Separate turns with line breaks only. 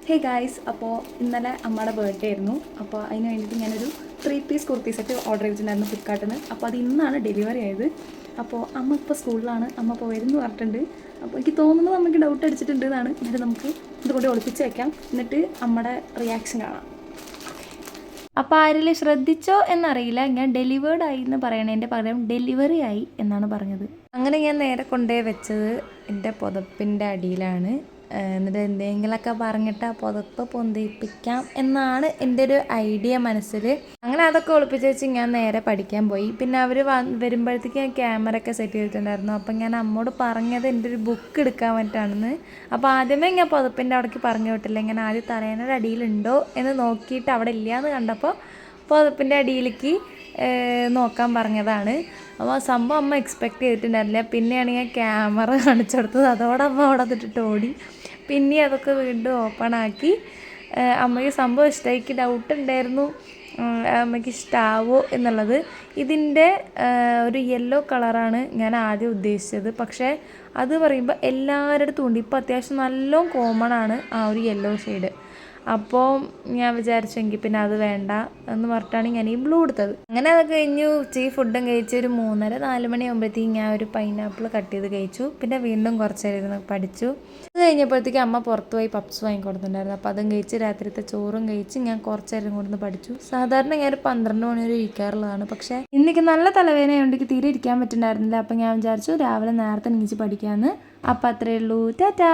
Hey guys, അപ്പോൾ ഇന്നലെ അമ്മയുടെ ബർത്ത്ഡേ ആയിരുന്നു. അപ്പോൾ അതിന് വേണ്ടിയിട്ട് ഞാനൊരു 3 പീസ് കുർത്തി സെറ്റ് ഓർഡർ ചെയ്തിട്ടുണ്ടായിരുന്നു ഫ്ലിപ്കാർട്ടിൽ നിന്ന്. അപ്പോൾ അത് ഇന്നാണ് ഡെലിവറി ആയത്. അപ്പോൾ അമ്മ ഇപ്പോൾ സ്കൂളിലാണ്, അമ്മ ഇപ്പോൾ വരുന്നു പറഞ്ഞിട്ടുണ്ട്. അപ്പോൾ എനിക്ക് തോന്നുന്നത് നമുക്ക് ഡൗട്ട് അടിച്ചിട്ടുണ്ട് എന്നാണ്. എന്നിട്ട് നമുക്ക് ഇതുകൊണ്ട് ഒളിപ്പിച്ച് വെക്കാം, എന്നിട്ട് അമ്മയുടെ റിയാക്ഷൻ കാണാം. അപ്പോൾ ആരെങ്കിലും ശ്രദ്ധിച്ചോ എന്നറിയില്ല, ഞാൻ ഡെലിവേർഡ് ആയി എന്ന് പറയണതിൻ്റെ പകരം ഡെലിവറി ആയി എന്നാണ് പറഞ്ഞത്. അങ്ങനെ ഞാൻ നേരെ കൊണ്ടുപോയി വെച്ചത് എൻ്റെ പുതപ്പിൻ്റെ അടിയിലാണ്. എന്നിട്ട് എന്തെങ്കിലുമൊക്കെ പറഞ്ഞിട്ട് ആ പുതപ്പ് പൊന്തിപ്പിക്കാം എന്നാണ് എൻ്റെ ഒരു ഐഡിയ മനസ്സിൽ. അങ്ങനെ അതൊക്കെ ഒളിപ്പിച്ച് വെച്ച് ഞാൻ നേരെ പഠിക്കാൻ പോയി. പിന്നെ അവർ വരുമ്പോഴത്തേക്ക് ഞാൻ ക്യാമറ ഒക്കെ സെറ്റ് ചെയ്തിട്ടുണ്ടായിരുന്നു. അപ്പം ഞാൻ അമ്മോട് പറഞ്ഞത് എൻ്റെ ഒരു ബുക്ക് എടുക്കാൻ വേണ്ടിയിട്ടാണെന്ന്. അപ്പോൾ ആദ്യമേ ഞാൻ പുതപ്പിൻ്റെ അവിടേക്ക് പറഞ്ഞു വിട്ടില്ല, ഇങ്ങനെ ആദ്യം തലേൻ്റെ അടിയിലുണ്ടോ എന്ന് നോക്കിയിട്ട് അവിടെ ഇല്ലയെന്ന് കണ്ടപ്പോൾ പുതപ്പിൻ്റെ അടിയിലേക്ക് നോക്കാൻ പറഞ്ഞതാണ്. അപ്പോൾ ആ സംഭവം അമ്മ എക്സ്പെക്റ്റ് ചെയ്തിട്ടുണ്ടായിരുന്നില്ല. പിന്നെയാണ് ഞാൻ ക്യാമറ കാണിച്ചു കൊടുത്തത്, അതോടെ അമ്മ അവിടെ ഇട്ടിട്ട് ഓടി. പിന്നെ അതൊക്കെ വീണ്ടും ഓപ്പൺ ആക്കി. അമ്മയ്ക്ക് സംഭവം ഇഷ്ടമായിക്ക് ഡൗട്ട് ഉണ്ടായിരുന്നു അമ്മയ്ക്ക് ഇഷ്ടമാവോ എന്നുള്ളത്. ഇതിൻ്റെ ഒരു യെല്ലോ കളറാണ് ഞാൻ ആദ്യം ഉദ്ദേശിച്ചത്. പക്ഷേ അത് പറയുമ്പോൾ എല്ലാവരുടെ അടുത്തും ഉണ്ട്. ഇപ്പോൾ അത്യാവശ്യം നല്ല കോമൺ ആണ് ആ ഒരു യെല്ലോ ഷെയ്ഡ്. അപ്പോൾ ഞാൻ വിചാരിച്ചെങ്കിൽ പിന്നെ അത് വേണ്ട എന്ന് പറഞ്ഞിട്ടാണ് ഞാൻ ഈ ബ്ലൂ എടുത്തത്. അങ്ങനെ അത് കഴിഞ്ഞു. ഉച്ചയ്ക്ക് ഫുഡും കഴിച്ച് ഒരു 3:30-4 മണിയാകുമ്പോഴത്തേക്കും ഞാൻ ഒരു പൈനാപ്പിൾ കട്ട് ചെയ്ത് കഴിച്ചു. പിന്നെ വീണ്ടും കുറച്ച് നേരം ഇരുന്ന് പഠിച്ചു. അത് കഴിഞ്ഞപ്പോഴത്തേക്കും അമ്മ പുറത്ത് പോയി പപ്സ് വാങ്ങിക്കൊടുത്തിട്ടുണ്ടായിരുന്നു. അപ്പോൾ അതും കഴിച്ച് രാത്രിത്തെ ചോറും കഴിച്ച് ഞാൻ കുറച്ച് നേരം കൊണ്ടുവന്ന് പഠിച്ചു. സാധാരണ ഞാൻ ഒരു 12 മണി വരെ ഇരിക്കാറുള്ളതാണ്. പക്ഷേ ഇന്നിക്ക് നല്ല തലവേദനയുണ്ട്, എനിക്ക് തീരെ ഇരിക്കാൻ പറ്റുന്നുണ്ടായിരുന്നില്ല. അപ്പോൾ ഞാൻ വിചാരിച്ചു രാവിലെ നേരത്തെ എണീച്ച് പഠിക്കാമെന്ന്. അപ്പോൾ അത്രയേ ഉള്ളൂ. ടാറ്റാ.